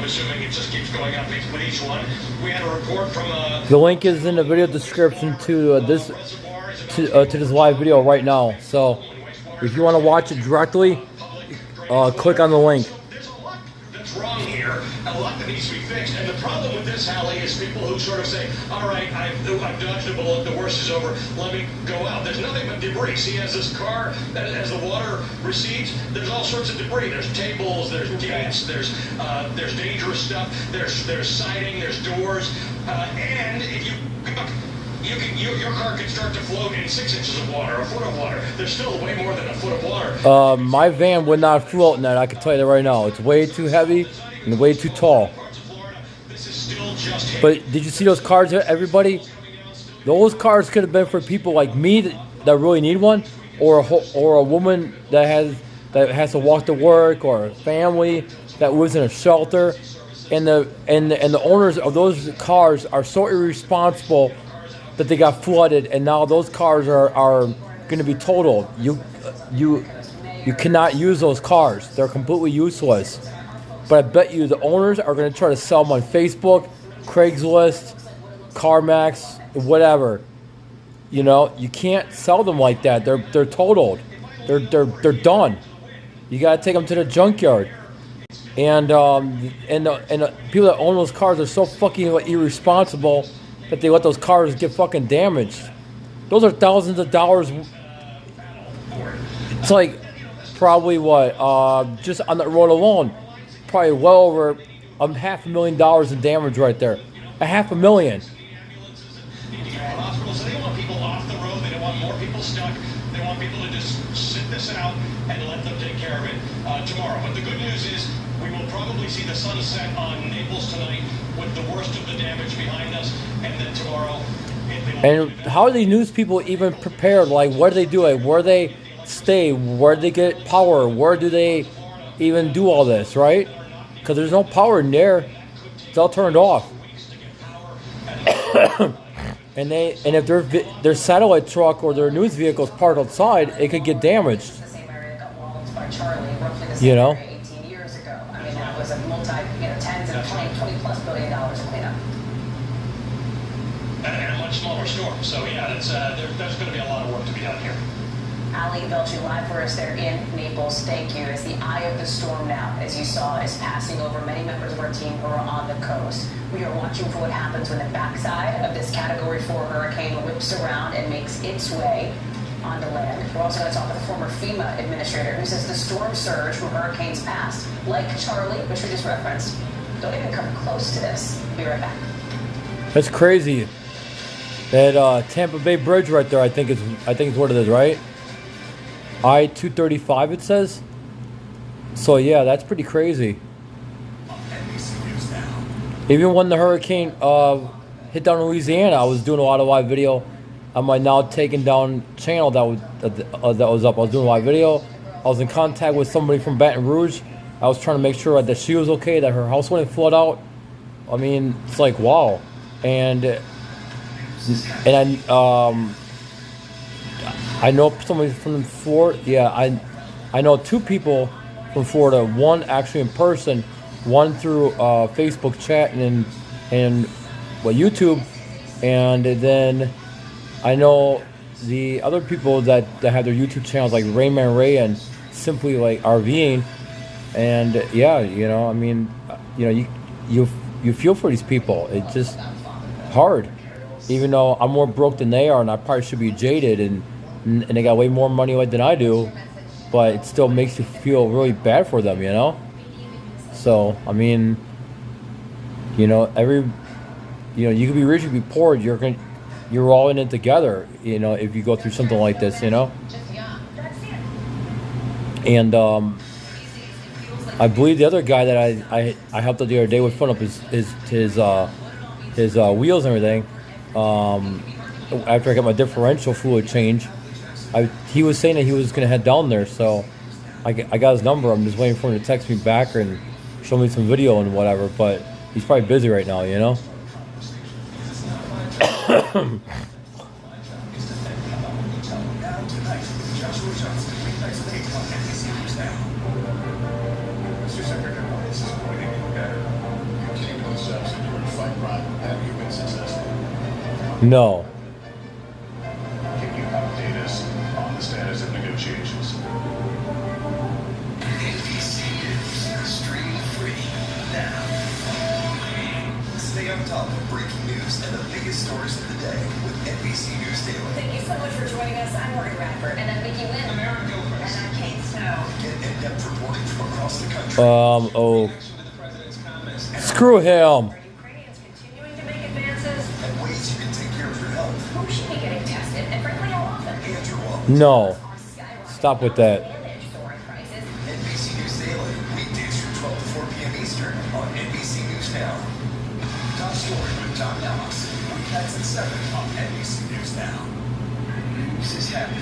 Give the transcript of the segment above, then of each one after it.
assuming it just keeps going up with each one. We had a report from the link is in the video description to this live video right now. So if you want to watch it directly, click on the link. There's a lot that's wrong here, a lot that needs to be fixed. And the problem with this, Hallie, is people who sort of say, all right, I've dodged a bullet, the worst is over, let me go out. There's nothing but debris. See, as this car, as the water recedes, there's all sorts of debris. There's tables, there's gates, there's dangerous stuff, there's siding, there's doors, and if your car could start to float in 6 inches of water, a foot of water. There's still way more than a foot of water. My van would not float in that, I can tell you that right now. It's way too heavy and way too tall. But did you see those cars, everybody? Those cars could have been for people like me that really need one, or a woman that has to walk to work, or a family that lives in a shelter. And the owners of those cars are so irresponsible that they got flooded, and now those cars are going to be totaled. You cannot use those cars. They're completely useless. But I bet you the owners are going to try to sell them on Facebook, Craigslist, CarMax, whatever. You know, you can't sell them like that. They're totaled. They're done. You got to take them to the junkyard. And the people that own those cars are so fucking irresponsible that they let those cars get fucking damaged. Those are thousands of dollars. It's like probably what, just on the road alone, probably well over $500,000 in damage right there. $500,000. Hospitals, they want people off the road. They don't want more people stuck. They want people to just sit this out and let them take care of it tomorrow. But the good news is we will probably see the sunset on Naples tonight with the worst of the damage behind us, and then tomorrow. And how are these news people even prepared? Like, what do they do? Like, where do they stay? Where do they get power? Where do they even do all this, right? Because there's no power in there. It's all turned off. and if their satellite truck or their news vehicle is parked outside, it could get damaged. You know? 18 years ago. I mean, that was a tens and $20+ billion in cleanup. And a much smaller storm. So yeah, there's going to be a lot of work to be done here. Ali Velci live for us there in Naples. Thank you. As the eye of the storm now, as you saw, is passing over many members of our team who are on the coast. We are watching for what happens when the backside of this Category 4 hurricane whips around and makes its way onto land. We're also going to talk with a former FEMA administrator who says the storm surge from hurricanes past, like Charlie, which we just referenced, don't even come close to this. Be right back. That's crazy. That Tampa Bay Bridge right there, I think is what it is, right? I-235 it says. So yeah, that's pretty crazy. Even when the hurricane hit down Louisiana, I was doing a lot of live video on my now taken down channel that was up. I was doing a live video. I was in contact with somebody from Baton Rouge. I was trying to make sure that she was okay, that her house wouldn't flood out. I mean, it's like wow. And I know somebody from Florida. Yeah, I know two people from Florida. One actually in person, one through Facebook chat and YouTube, and then I know the other people that have their YouTube channels like Rayman Ray and Simply like RVing, and yeah, you know, I mean, you know, you feel for these people. It's just hard. Even though I'm more broke than they are, and I probably should be jaded, and they got way more money than I do, but it still makes you feel really bad for them, you know? So, I mean, you know, you could be rich, you could be poor, you're all in it together, you know, if you go through something like this, you know? And I believe the other guy that I helped out the other day with filling up his wheels and everything, after I got my differential fluid change, he was saying that he was going to head down there, so I got his number. I'm just waiting for him to text me back and show me some video and whatever, but he's probably busy right now, you know? No. Can you update us on the status of negotiations? NBC News, stream free now. Stay on top of breaking news and the biggest stories of the day with NBC News Daily. Thank you so much for joining us. I'm Morgan Radford. And I'm Vicki Lynn. I'm Aaron Gilchrist. And I'm Kate Snow. Get in-depth reporting from across the country. Oh. Reaction to the president's comments and Screw him. Are Ukrainians continuing to make advances? ways you can take care of your health. Who should be getting tested? And frankly, how often? Andrew Wall. No. Are skyrocketing Stop with that. advantage soaring prices? NBC News Daily, weekdays from 12 to 4 p.m. Eastern on NBC News Now. Top story with Tom Knox. Weeknights at 7 on NBC News Now. News is happening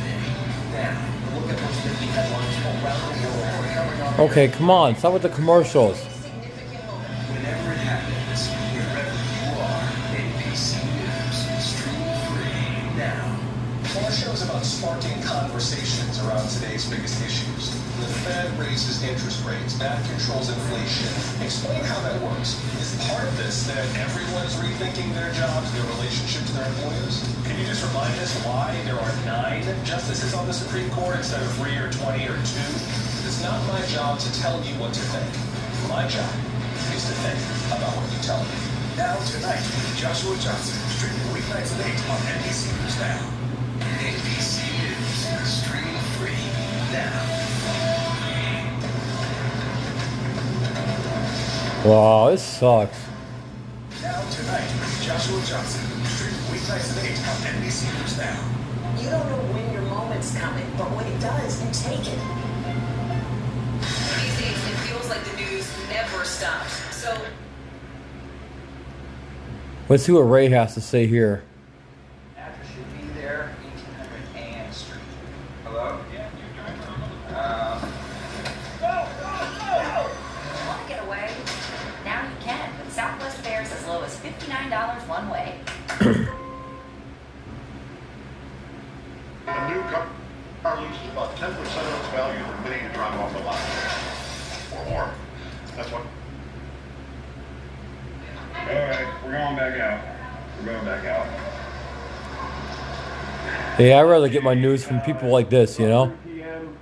now. Look at what's making headlines around the world coming up. Okay, come on. Stop with the commercials. Significant moment. Whenever it happens, wherever you are, NBC News, stream free now. Our show is about sparking conversations around today's biggest issues. The Fed raises interest rates, that controls inflation. Explain how that works. Is part of this that everyone's rethinking their jobs, their relationship to their employers? Can you just remind us why there are 9 justices on the Supreme Court instead of 3 or 20 or 2? It's not my job to tell you what to think. My job is to think about what you tell me. Now tonight with Joshua Johnson, streaming weeknights at 8 on NBC News Now. NBC News, stream free now. Wow, this sucks. Now tonight with Joshua Johnson, streaming weeknights at 8 on NBC News Now. You don't know when your moment's coming, but when it does, you take it. These days, it feels like the news never stops. So, Let's see what Ray has to say here. Address should be there, 1800 Ann Street. Hello? Yeah, Want to get away? Now you can with Southwest fares as low as $59 one way. A new car loses about 10% of its value the minute you drive off the lot. Or more. That's what. Alright, we're going back out. We're going back out. Yeah, I'd rather get my news from people like this, you know? 3 p.m.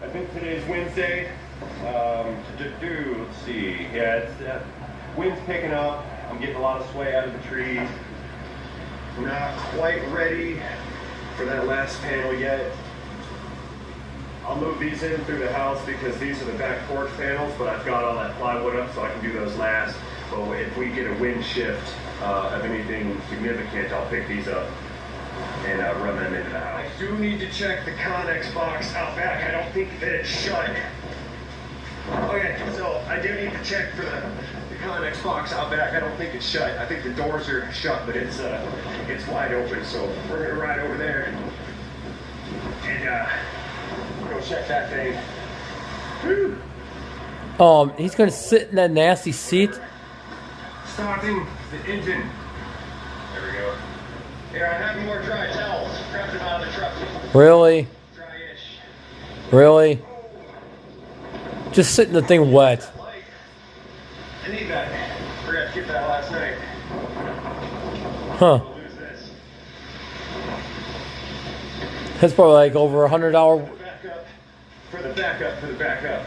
I think today's Wednesday. Let's see. Yeah, it's wind's picking up. I'm getting a lot of sway out of the trees. We're not quite ready for that last panel yet. I'll move these in through the house because these are the back porch panels, but I've got all that plywood up so I can do those last. But if we get a wind shift of anything significant, I'll pick these up and run them into the house. I do need to check the Connex box out back. I don't think that it's shut. Okay, so I do need to check for the Connex box out back. I don't think it's shut. I think the doors are shut, but it's wide open. So we're gonna ride over there and go check that thing. Whew. He's gonna sit in that nasty seat. Starting the engine. There we go. Here, I have more dry towels. Grab them out of the truck. Really? Dry-ish. Really? Just sitting the thing wet. I need that. Forgot to get that last night. Huh. We'll lose this. That's probably like over $100. Backup. For the backup. For the backup.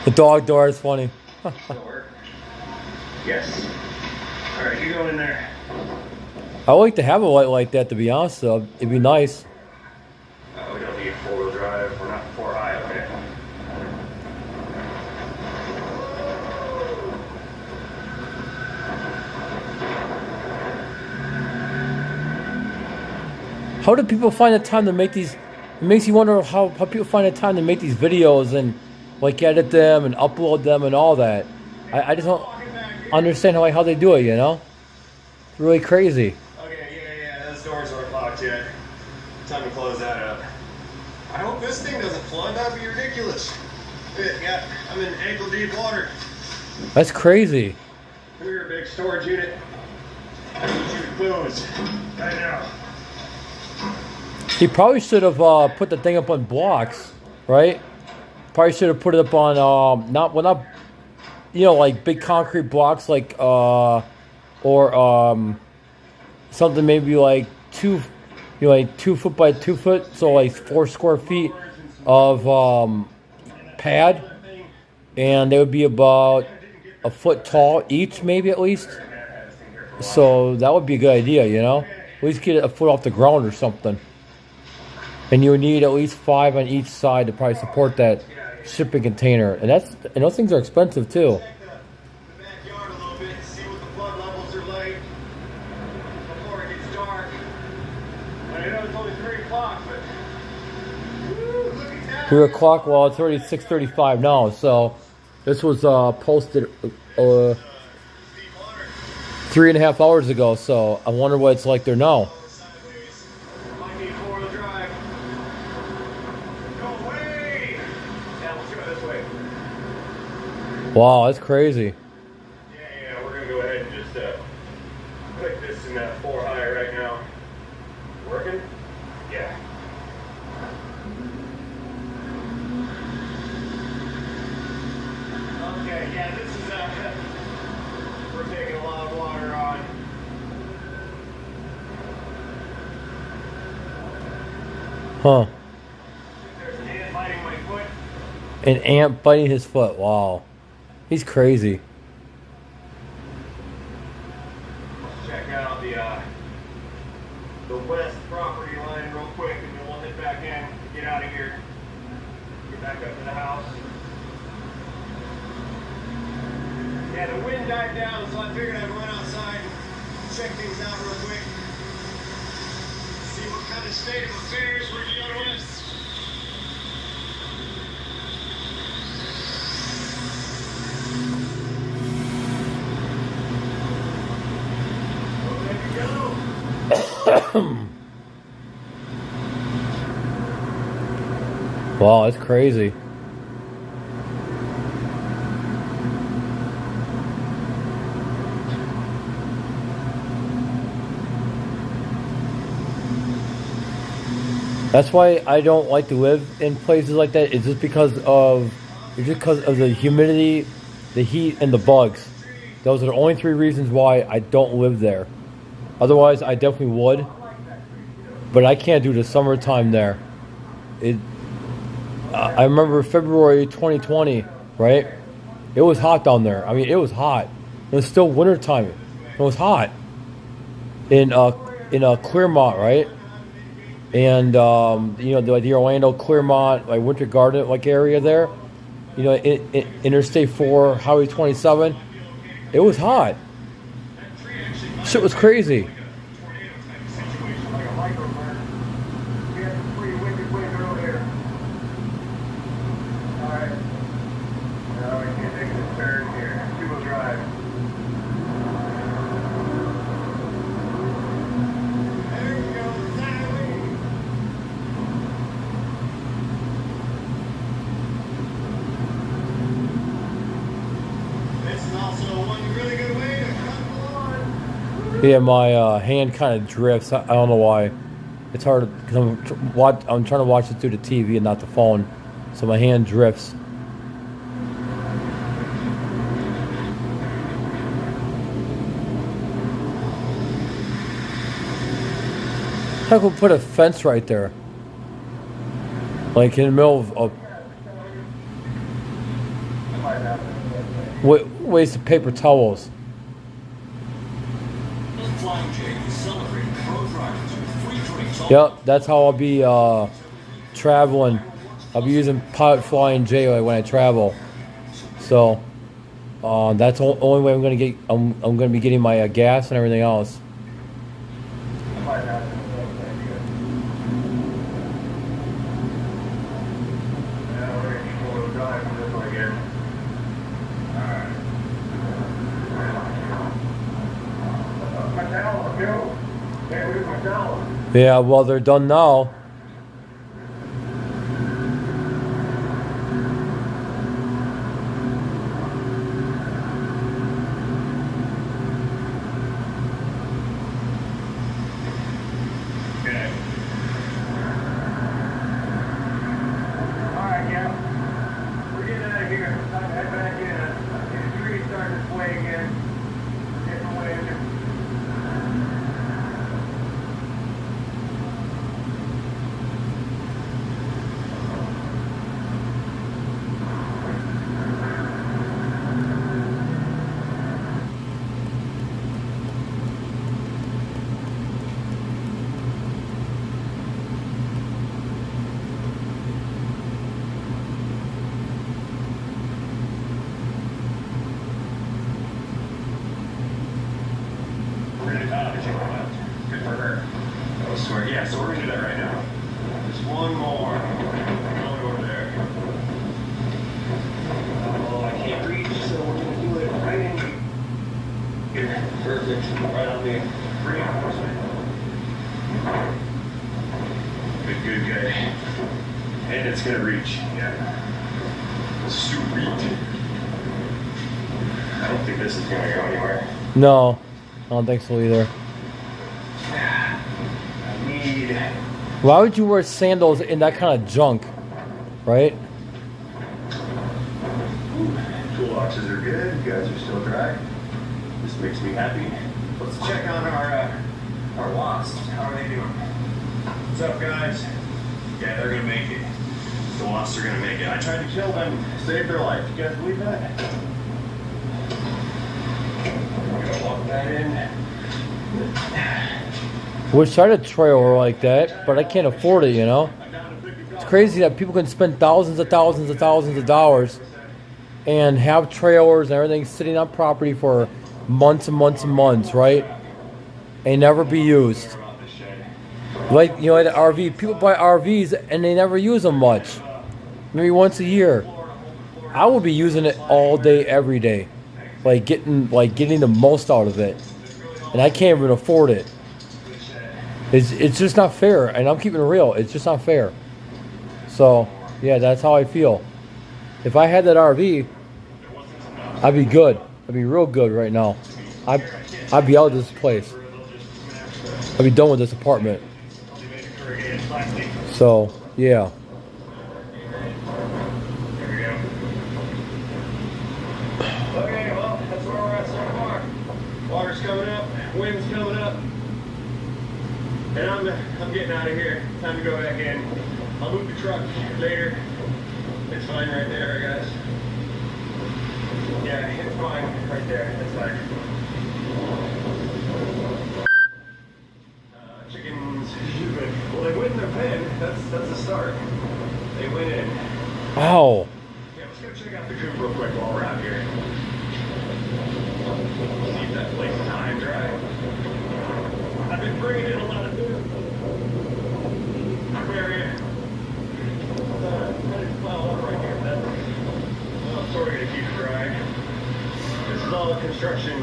The dog door is funny. Still work? Yes. All right, you go in there. I would like to have a light like that, to be honest, though. It'd be nice. We don't need four-wheel drive. We're not 4i, okay? How do people find the time to make these? It makes you wonder how people find the time to make these videos and like edit them and upload them and all that. I just don't understand how they do it, you know? It's really crazy. Okay, yeah. Those doors aren't locked yet. Time to close that up. I hope this thing doesn't flood. That'd be ridiculous. Yeah, I'm in ankle deep water. That's crazy. We're a big storage unit. I need you to close right now. He probably should have put the thing up on blocks, right? Probably should have put it up on not like big concrete blocks, like or something maybe like like 2 foot by 2 foot, so like 4 square feet of pad, and they would be about a foot tall each, maybe at least. So that would be a good idea, At least get a foot off the ground or something. And you would need at least 5 on each side to probably support that shipping container, and those things are expensive too. The backyard a little bit to see what the flood levels are like before it gets dark. I know it's only 3 o'clock, but woo, look at that. 3 o'clock. Well, it's already 6:35 now. So this was posted 3.5 hours ago. So I wonder what it's like there now. Might need 4-wheel drive. Go away! Now let's go this way. Wow, that's crazy. Yeah, we're gonna go ahead and just click this in 4 high right now. Working? Yeah. Okay, yeah, this is we're taking a lot of water on. Huh? There's an ant biting my foot. An ant biting his foot. Wow, he's crazy. Let's check out the west property line real quick, and then we'll head back in, get out of here, get back up to the house. Yeah, the wind died down, so I figured I'd run outside and check things out real quick. See what kind of state of affairs we're dealing with. Wow, that's crazy. That's why I don't like to live in places like that. It's just because of the humidity, the heat, and the bugs. Those are the only 3 reasons why I don't live there. Otherwise, I definitely would. But I can't do the summertime there. I remember February 2020, right? It was hot down there. I mean, it was hot. It was still wintertime. It was hot in Clearmont, right? And the Orlando Clearmont, like Winter Garden, like area there, Interstate 4, Highway 27. It was hot. Shit was crazy. Yeah, my hand kind of drifts. I don't know why. It's hard because I'm trying to watch it through the TV and not the phone, so my hand drifts. How could we put a fence right there, like in the middle of waste of paper towels? Yep, that's how I'll be traveling. I'll be using Pilot Flying J when I travel. So that's the only way I'm gonna get. I'm gonna be getting my gas and everything else. Yeah, well, they're done now. Yeah, so we're gonna do that right now. Just one more. Going over there. Oh, I can't reach, so we're gonna do it right in here. Perfect. Right on the reinforcement. Good, good, good. And it's gonna reach. Yeah. Sweet. I don't think this is gonna go anywhere. No, I don't think so either. I need. Why would you wear sandals in that kind of junk, right? Toolboxes are good. You guys are still dry. This makes me happy. Let's check on our wasps. How are they doing? What's up, guys? Yeah, they're gonna make it. The wasps are gonna make it. I tried to kill them, save their life. You guys believe that? I'm gonna walk that in. Wish I had a trailer like that, but I can't afford it, you know? It's crazy that people can spend thousands of dollars and have trailers and everything sitting on property for months and months and months, right? And never be used. Like, you know, at an RV, people buy RVs and they never use them much. Maybe once a year. I would be using it all day, every day. Like getting the most out of it. And I can't even afford it. It's just not fair, and I'm keeping it real. It's just not fair. So, yeah, that's how I feel. If I had that RV, I'd be good. I'd be real good right now. I'd be out of this place. I'd be done with this apartment. So, yeah. Okay, well, that's where we're at so far. Water's coming up, wind's coming up. And I'm getting out of here. Time to go back in. I'll move the truck later. It's fine right there, guys. Yeah, it's fine right there. That's fine. Chickens. Well, they went in their pen. That's a start. They went in. Ow. Yeah, let's go check out the coop real quick while we're out here. See if that place is high and dry. I've been bringing in a lot of food. Area. Pile up right here. That's sort of gonna keep it dry. This is all construction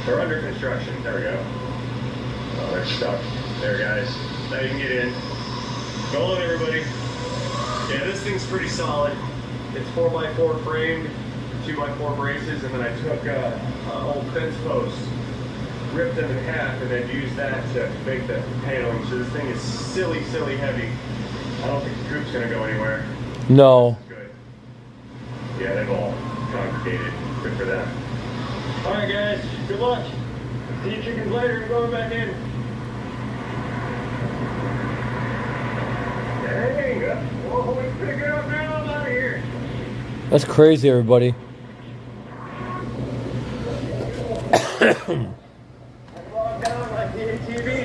they're under construction. There we go. Oh, they're stuck. There, guys. Now you can get in. Go on, everybody. Yeah, this thing's pretty solid. It's 4x4 framed, 2x4 braces, and then I took old fence posts, ripped them in half, and then used that to make the paneling. So this thing is silly heavy. I don't think the coop's gonna go anywhere. No. Good. Yeah, they've all congregated. Good for them. All right, guys. Good luck. See you chickens later. I'm going back in. Dang. Whoa, it's pretty good up now. I'm out of here. That's crazy, everybody. Log down like the ATV.